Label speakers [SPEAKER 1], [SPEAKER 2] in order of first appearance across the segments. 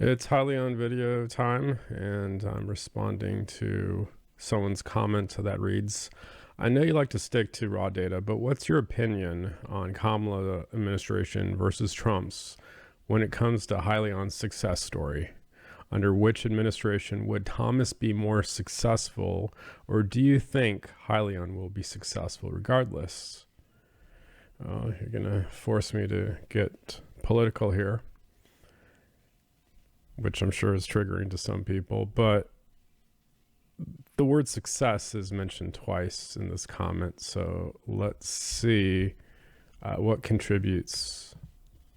[SPEAKER 1] It's HYLN video time, and I'm responding to someone's comment that reads, I know you like to stick to raw data, but what's your opinion on Kamala administration versus Trump's when it comes to HYLN's success story? Under which administration would Thomas be more successful, or do you think HYLN will be successful regardless? You're going to force me to get political here, which I'm sure is triggering to some people, but the word success is mentioned twice in this comment. So let's see what contributes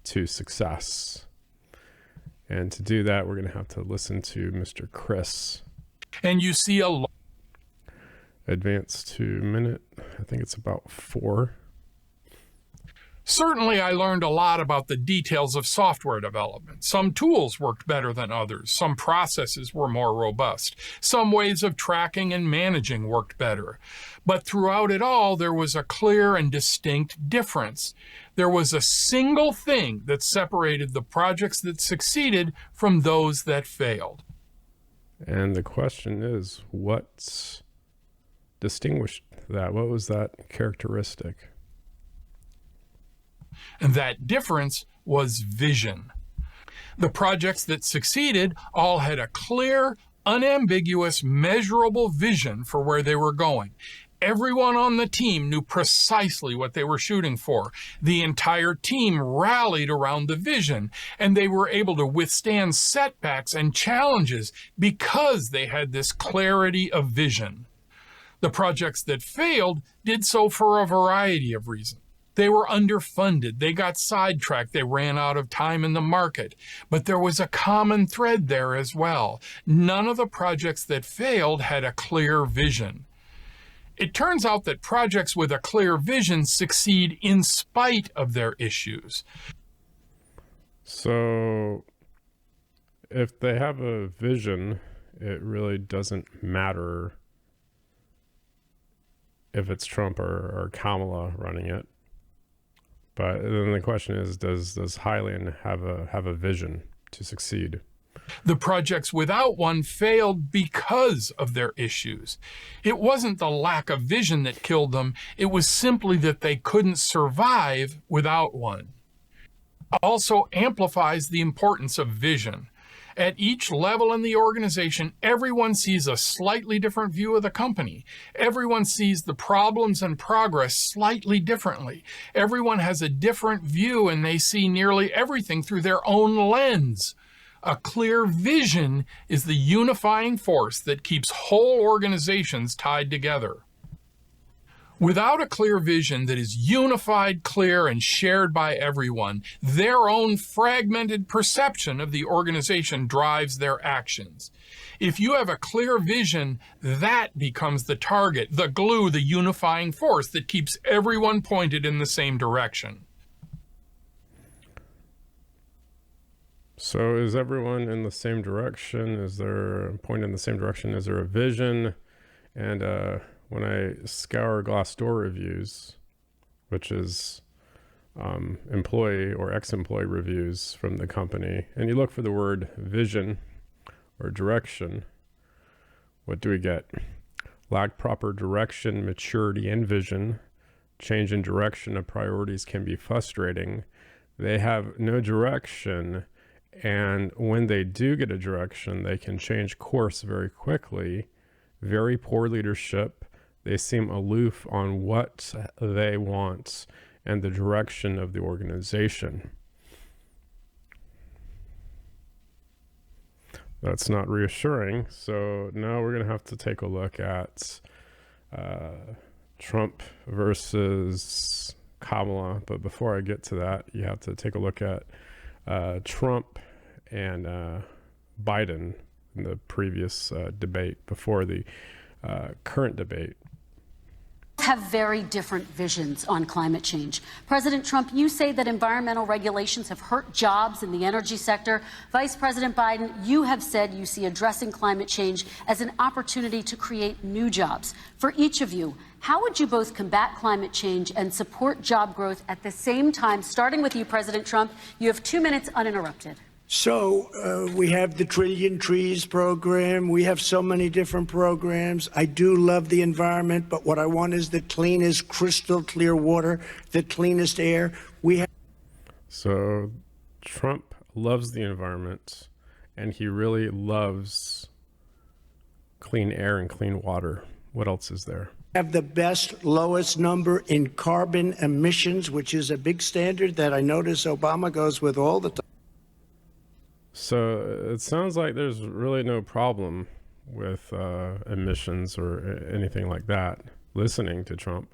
[SPEAKER 1] to success. And to do that, we're going to have to listen to Mr. Chris.
[SPEAKER 2] And you see a lot.
[SPEAKER 1] Advance to minute, I think it's about 4.
[SPEAKER 2] Certainly, I learned a lot about the details of software development. Some tools worked better than others. Some processes were more robust. Some ways of tracking and managing worked better. But throughout it all, there was a clear and distinct difference. There was a single thing that separated the projects that succeeded from those that failed.
[SPEAKER 1] And the question is, what distinguished that? What was that characteristic?
[SPEAKER 2] And that difference was vision. The projects that succeeded all had a clear, unambiguous, measurable vision for where they were going. Everyone on the team knew precisely what they were shooting for. The entire team rallied around the vision, and they were able to withstand setbacks and challenges because they had this clarity of vision. The projects that failed did so for a variety of reasons. They were underfunded, they got sidetracked, they ran out of time in the market. But there was a common thread there as well. None of the projects that failed had a clear vision. It turns out that projects with a clear vision succeed in spite of their issues.
[SPEAKER 1] So if they have a vision, it really doesn't matter if it's Trump or Kamala running it. But then the question is, does HYLN have a vision to succeed?
[SPEAKER 2] The projects without one failed because of their issues. It wasn't the lack of vision that killed them. It was simply that they couldn't survive without one. Also amplifies the importance of vision. At each level in the organization, everyone sees a slightly different view of the company. Everyone sees the problems and progress slightly differently. Everyone has a different view, and they see nearly everything through their own lens. A clear vision is the unifying force that keeps whole organizations tied together. Without a clear vision that is unified, clear, and shared by everyone, their own fragmented perception of the organization drives their actions. If you have a clear vision, that becomes the target, the glue, the unifying force that keeps everyone pointed in the same direction.
[SPEAKER 1] So is everyone in the same direction? Is there a point in the same direction? Is there a vision? And when I scour Glassdoor reviews, which is employee or ex-employee reviews from the company, and you look for the word vision or direction, what do we get? Lack proper direction, maturity, and vision. Change in direction of priorities can be frustrating. They have no direction, and when they do get a direction, they can change course very quickly. Very poor leadership. They seem aloof on what they want and the direction of the organization. That's not reassuring. So now we're going to have to take a look at Trump versus Kamala. But before I get to that, you have to take a look at Trump and Biden in the previous debate before the current debate.
[SPEAKER 3] Have very different visions on climate change. President Trump, you say that environmental regulations have hurt jobs in the energy sector. Vice President Biden, you have said you see addressing climate change as an opportunity to create new jobs. For each of you, how would you both combat climate change and support job growth at the same time? Starting with you, President Trump, you have 2 minutes uninterrupted.
[SPEAKER 4] So we have the Trillion Trees program. We have so many different programs. I do love the environment, but what I want is the cleanest, crystal clear water, the cleanest air.
[SPEAKER 1] So Trump loves the environment, and he really loves clean air and clean water. What else is there?
[SPEAKER 4] Have the best, lowest number in carbon emissions, which is a big standard that I notice Obama goes with all the time.
[SPEAKER 1] So it sounds like there's really no problem with emissions or anything like that, listening to Trump.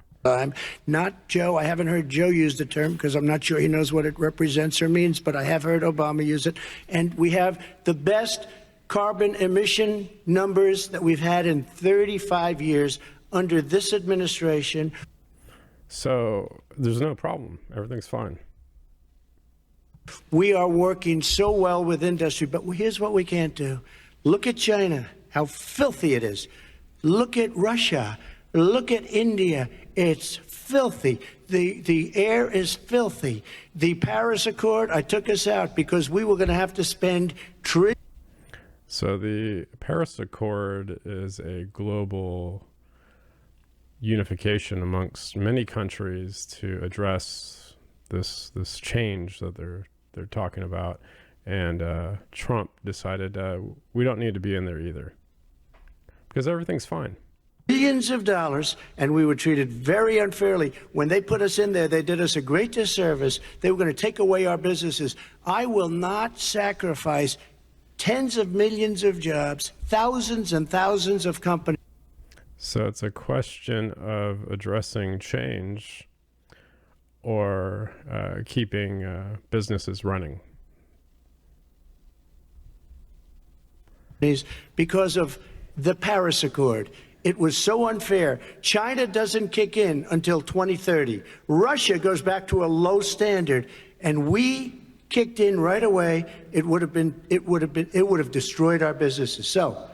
[SPEAKER 4] Not Joe. I haven't heard Joe use the term because I'm not sure he knows what it represents or means, but I have heard Obama use it. And we have the best carbon emission numbers that we've had in 35 years under this administration.
[SPEAKER 1] So there's no problem. Everything's fine.
[SPEAKER 4] We are working so well with industry, but here's what we can't do. Look at China, how filthy it is. Look at Russia. Look at India. It's filthy. The air is filthy. The Paris Accord, I took us out because we were going to have to spend trillions.
[SPEAKER 1] So the Paris Accord is a global unification amongst many countries to address this change that they're talking about, and Trump decided we don't need to be in there either because everything's fine.
[SPEAKER 4] Billions of dollars, and we were treated very unfairly. When they put us in there, they did us a great disservice. They were going to take away our businesses. I will not sacrifice tens of millions of jobs, thousands and thousands of companies.
[SPEAKER 1] So it's a question of addressing change or keeping businesses running.
[SPEAKER 4] Because of the Paris Accord. It was so unfair. China doesn't kick in until 2030. Russia goes back to a low standard, and we kicked in right away. It would have destroyed our businesses. So,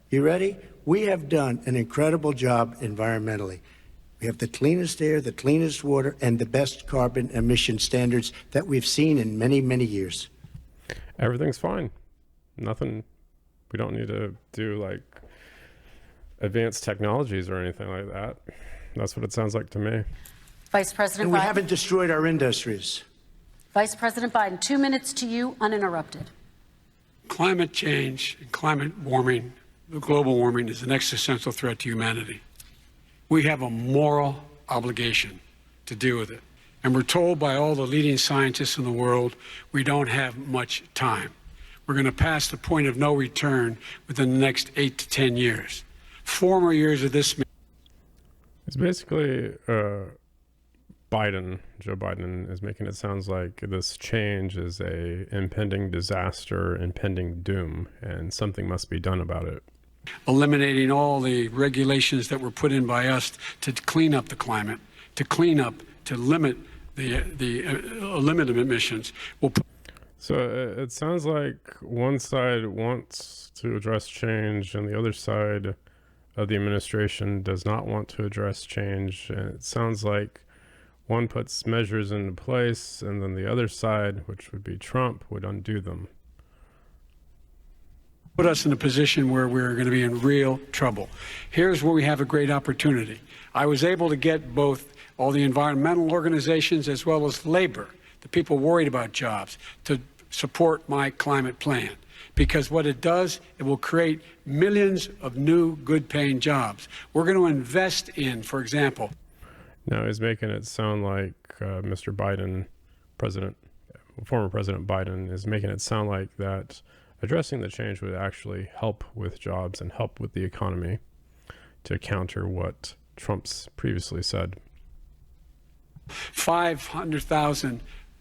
[SPEAKER 4] you ready? We have done an incredible job environmentally. We have the cleanest air, the cleanest water, and the best carbon emission standards that we've seen in many, many years.
[SPEAKER 1] Everything's fine. Nothing. We don't need to do like advanced technologies or anything like that. That's what it sounds like to me.
[SPEAKER 3] Vice President
[SPEAKER 4] And we
[SPEAKER 3] Biden.
[SPEAKER 4] haven't destroyed our industries.
[SPEAKER 3] Vice President Biden, 2 minutes to you, uninterrupted.
[SPEAKER 5] Climate change and climate warming, global warming, is an existential threat to humanity. We have a moral obligation to deal with it. And we're told by all the leading scientists in the world we don't have much time. We're going to pass the point of no return within the next 8 to 10 years. 4 more years of this.
[SPEAKER 1] It's basically Joe Biden is making it sound like this change is a impending disaster, impending doom, and something must be done about it.
[SPEAKER 5] Eliminating all the regulations that were put in by us to clean up the climate, to limit limit emissions.
[SPEAKER 1] So it sounds like one side wants to address change and the other side of the administration does not want to address change. And it sounds like one puts measures into place and then the other side, which would be Trump, would undo them.
[SPEAKER 5] Put us in a position where we're going to be in real trouble. Here's where we have a great opportunity. I was able to get both all the environmental organizations as well as labor, the people worried about jobs, to support my climate plan. Because what it does, it will create millions of new good-paying jobs. We're going to invest in, for example.
[SPEAKER 1] Now he's making it sound like Mr. Biden, former President Biden, is making it sound like that addressing the change would actually help with jobs and help with the economy to counter what Trump's previously said.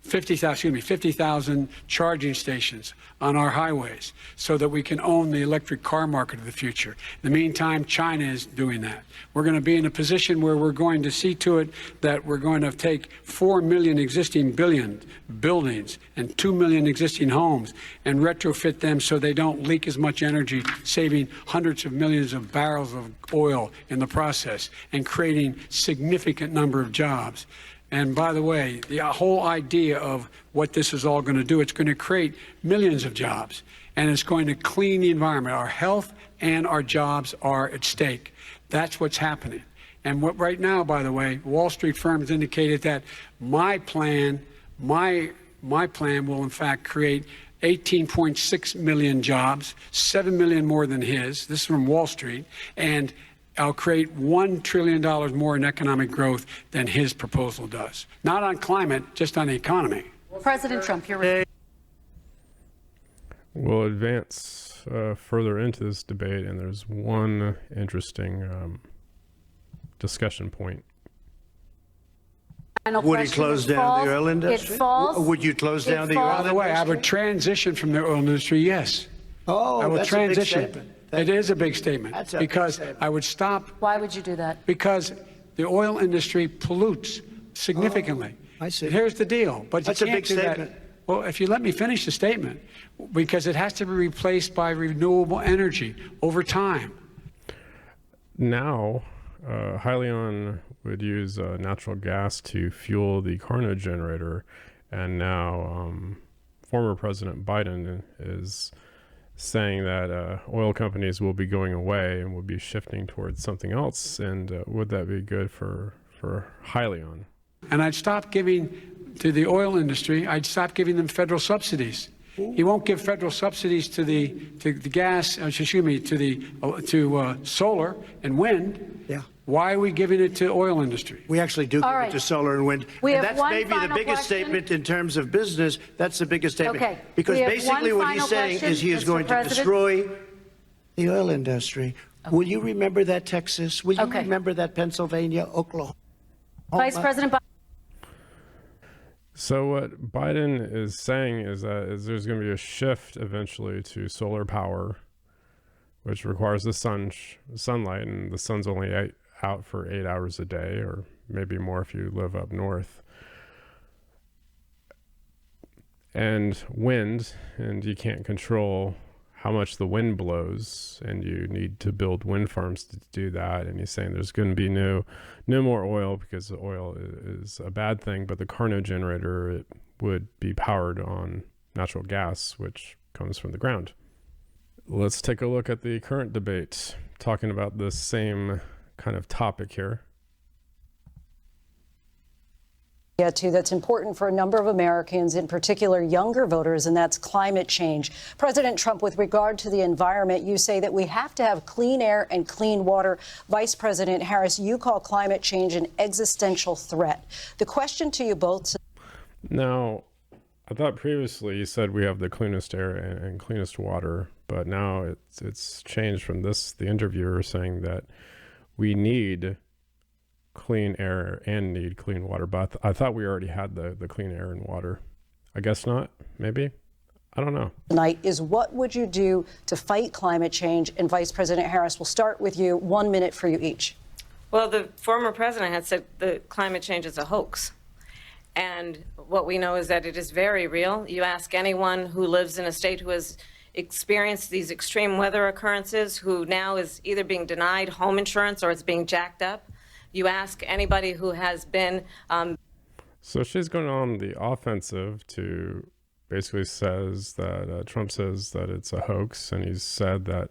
[SPEAKER 5] 50,000 charging stations on our highways so that we can own the electric car market of the future. In the meantime, China is doing that. We're going to be in a position where we're going to see to it that we're going to take 4 million existing buildings and 2 million existing homes and retrofit them so they don't leak as much energy, saving hundreds of millions of barrels of oil in the process and creating significant number of jobs. And by the way, the whole idea of what this is all going to do, it's going to create millions of jobs, and it's going to clean the environment. Our health and our jobs are at stake. That's what's happening. And what right now, by the way, Wall Street firms indicated that my plan will in fact create 18.6 million jobs, 7 million more than his. This is from Wall Street. And I'll create $1 trillion more in economic growth than his proposal does. Not on climate, just on the economy.
[SPEAKER 3] President Trump, you're
[SPEAKER 1] We'll advance further into this debate, and there's one interesting discussion point.
[SPEAKER 4] Would he close down the oil industry?
[SPEAKER 3] It falls.
[SPEAKER 4] Would you close down the oil
[SPEAKER 5] By
[SPEAKER 4] industry?
[SPEAKER 5] the way, I would transition from the oil industry, yes.
[SPEAKER 4] Oh,
[SPEAKER 5] I will
[SPEAKER 4] that's
[SPEAKER 5] transition.
[SPEAKER 4] a big statement.
[SPEAKER 5] It is a big statement
[SPEAKER 4] That's a big
[SPEAKER 5] because
[SPEAKER 4] statement.
[SPEAKER 5] I would stop
[SPEAKER 3] Why would you do that?
[SPEAKER 5] because the oil industry pollutes significantly.
[SPEAKER 4] I see.
[SPEAKER 5] And here's the deal. But
[SPEAKER 4] That's
[SPEAKER 5] you
[SPEAKER 4] a
[SPEAKER 5] can't
[SPEAKER 4] big
[SPEAKER 5] do that.
[SPEAKER 4] statement.
[SPEAKER 5] Well, if you let me finish the statement, because it has to be replaced by renewable energy over time.
[SPEAKER 1] Now, HYLN would use natural gas to fuel the Carno generator, and now former President Biden is saying that oil companies will be going away and will be shifting towards something else. And would that be good for HYLN?
[SPEAKER 5] And I'd stop giving to the oil industry, I'd stop giving them federal subsidies. He won't give federal subsidies to the gas, excuse me, to solar and wind.
[SPEAKER 4] Yeah.
[SPEAKER 5] Why are we giving it to oil industry?
[SPEAKER 4] We actually do give
[SPEAKER 3] All
[SPEAKER 4] it
[SPEAKER 3] right.
[SPEAKER 4] to solar and wind.
[SPEAKER 3] We
[SPEAKER 4] And
[SPEAKER 3] have
[SPEAKER 4] that's
[SPEAKER 3] one
[SPEAKER 4] maybe the
[SPEAKER 3] final
[SPEAKER 4] biggest
[SPEAKER 3] question.
[SPEAKER 4] statement in terms of business. That's the biggest statement.
[SPEAKER 3] Okay.
[SPEAKER 4] Because
[SPEAKER 3] We have
[SPEAKER 4] basically
[SPEAKER 3] one
[SPEAKER 4] what he's
[SPEAKER 3] final
[SPEAKER 4] saying
[SPEAKER 3] question,
[SPEAKER 4] is he is
[SPEAKER 3] Mr.
[SPEAKER 4] going to
[SPEAKER 3] President.
[SPEAKER 4] destroy the oil industry. Will you remember that, Texas? Will you
[SPEAKER 3] Okay.
[SPEAKER 4] remember that, Pennsylvania, Oklahoma?
[SPEAKER 3] Vice President Biden.
[SPEAKER 1] So what Biden is saying is that there's going to be a shift eventually to solar power, which requires the sunlight, and the sun's only out for 8 hours a day, or maybe more if you live up north. And wind, and you can't control how much the wind blows, and you need to build wind farms to do that. And he's saying there's going to be no more oil, because the oil is a bad thing, but the Carno generator, it would be powered on natural gas, which comes from the ground. Let's take a look at the current debate, talking about the same kind of topic here.
[SPEAKER 6] That's important for a number of Americans, in particular younger voters, and that's climate change. President Trump, with regard to the environment, you say that we have to have clean air and clean water. Vice President Harris, you call climate change an existential threat. The question to you both.
[SPEAKER 1] Now, I thought previously you said we have the cleanest air and cleanest water, but now it's changed from this, the interviewer saying that we need clean air and need clean water, but I thought we already had the clean air and water. I guess not, maybe. I don't know.
[SPEAKER 6] Tonight is what would you do to fight climate change? And Vice President Harris, we'll start with you. 1 minute for you each.
[SPEAKER 7] Well, the former president had said the climate change is a hoax. And what we know is that it is very real. You ask anyone who lives in a state who has experienced these extreme weather occurrences, who now is either being denied home insurance or it's being jacked up. You ask anybody who has been...
[SPEAKER 1] So she's going on the offensive to basically says that Trump says that it's a hoax, and he's said that,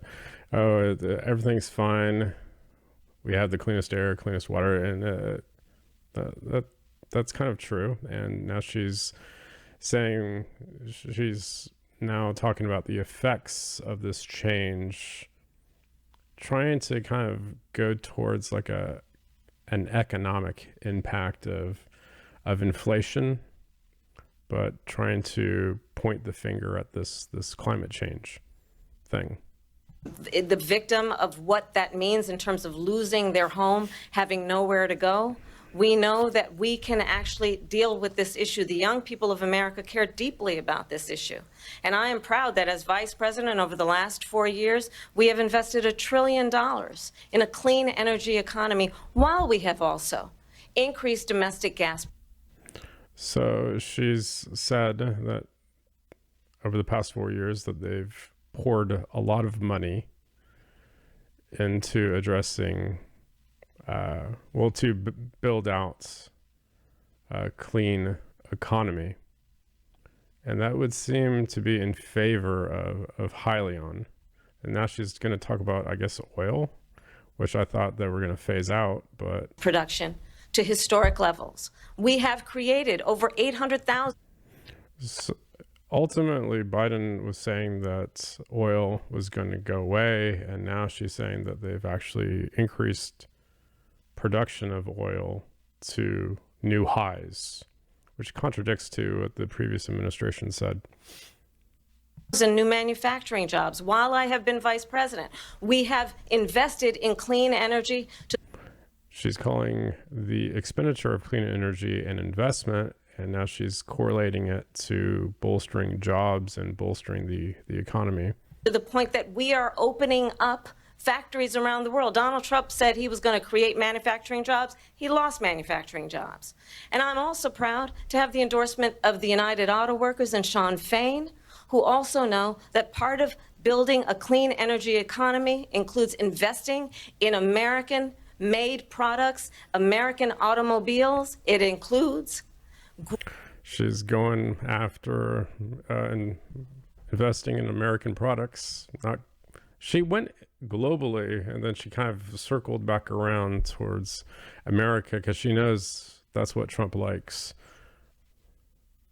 [SPEAKER 1] oh, everything's fine. We have the cleanest air, cleanest water, and that's kind of true. And now she's saying, she's now talking about the effects of this change, trying to kind of go towards like an economic impact of inflation, but trying to point the finger at this climate change thing.
[SPEAKER 7] The victim of what that means in terms of losing their home, having nowhere to go. We know that we can actually deal with this issue. The young people of America care deeply about this issue. And I am proud that as vice president over the last 4 years, we have invested $1 trillion in a clean energy economy, while we have also increased domestic gas.
[SPEAKER 1] So she's said that over the past 4 years that they've poured a lot of money into addressing, to build out clean economy. And that would seem to be in favor of HYLN. And now she's going to talk about, I guess, oil, which I thought they were going to phase out, but...
[SPEAKER 7] Production to historic levels. We have created over 800,000.
[SPEAKER 1] So ultimately, Biden was saying that oil was going to go away, and now she's saying that they've actually increased production of oil to new highs, which contradicts to what the previous administration said.
[SPEAKER 7] And new manufacturing jobs. While I have been vice president, we have invested in clean energy.
[SPEAKER 1] She's calling the expenditure of clean energy an investment, and now she's correlating it to bolstering jobs and bolstering the economy.
[SPEAKER 7] To the point that we are opening up factories around the world. Donald Trump said he was going to create manufacturing jobs. He lost manufacturing jobs. And I'm also proud to have the endorsement of the United Auto Workers and Sean Fain, who also know that part of building a clean energy economy includes investing in American-made products, American automobiles. It includes...
[SPEAKER 1] She's going after and investing in American products. She went globally, and then she kind of circled back around towards America because she knows that's what Trump likes.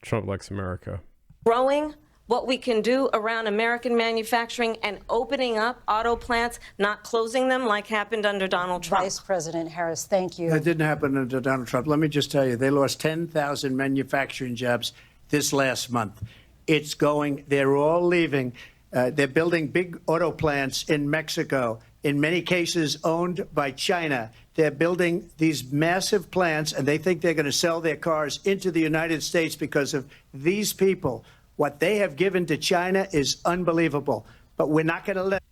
[SPEAKER 1] Trump likes America.
[SPEAKER 7] Growing what we can do around American manufacturing and opening up auto plants, not closing them like happened under Donald Trump.
[SPEAKER 6] Vice President Harris, thank you.
[SPEAKER 4] That didn't happen under Donald Trump. Let me just tell you, they lost 10,000 manufacturing jobs this last month. It's going, they're all leaving. They're building big auto plants in Mexico, in many cases owned by China. They're building these massive plants, and they think they're going to sell their cars into the United States because of these people. What they have given to China is unbelievable, but we're not going to let...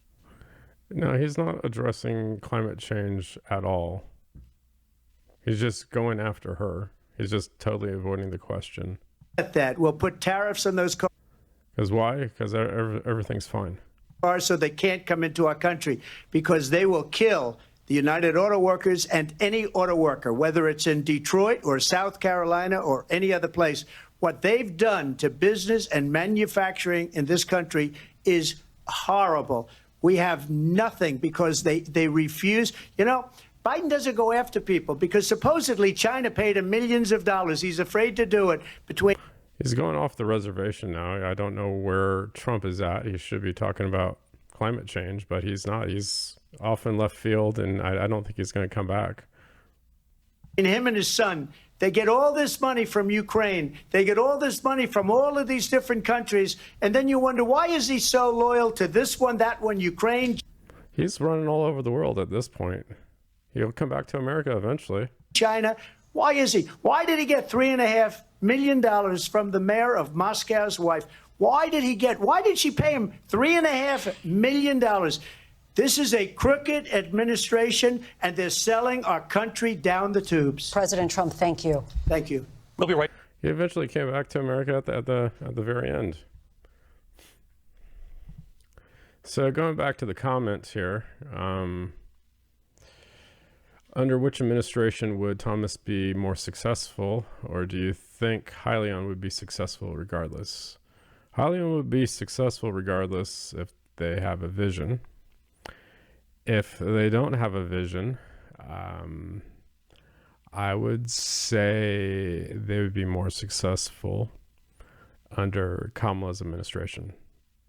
[SPEAKER 1] No, he's not addressing climate change at all. He's just going after her. He's just totally avoiding the question.
[SPEAKER 4] ...that. We'll put tariffs on those cars.
[SPEAKER 1] Because why? Because everything's fine.
[SPEAKER 4] So they can't come into our country because they will kill the United Auto Workers and any auto worker, whether it's in Detroit or South Carolina or any other place. What they've done to business and manufacturing in this country is horrible. We have nothing because they refuse. You know, Biden doesn't go after people because supposedly China paid him millions of dollars. He's afraid to do it between...
[SPEAKER 1] He's going off the reservation now. I don't know where Trump is at. He should be talking about climate change, but he's not. He's off in left field, and I don't think he's going to come back.
[SPEAKER 4] And him and his son, they get all this money from Ukraine. They get all this money from all of these different countries. And then you wonder, why is he so loyal to this one, that one, Ukraine?
[SPEAKER 1] He's running all over the world at this point. He'll come back to America eventually.
[SPEAKER 4] China. Why is he? Why did he get $3.5 million from the mayor of Moscow's wife? Why did she pay him $3.5 million? This is a crooked administration, and they're selling our country down the tubes.
[SPEAKER 6] President Trump, thank you.
[SPEAKER 4] Thank you.
[SPEAKER 8] We'll be right.
[SPEAKER 1] He eventually came back to America at the very end. So going back to the comments here, under which administration would Thomas be more successful, or do you think HYLN would be successful regardless? HYLN would be successful regardless if they have a vision. If they don't have a vision, I would say they would be more successful under Kamala's administration,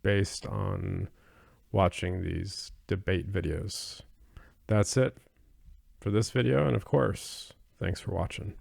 [SPEAKER 1] based on watching these debate videos. That's it for this video, and of course, thanks for watching.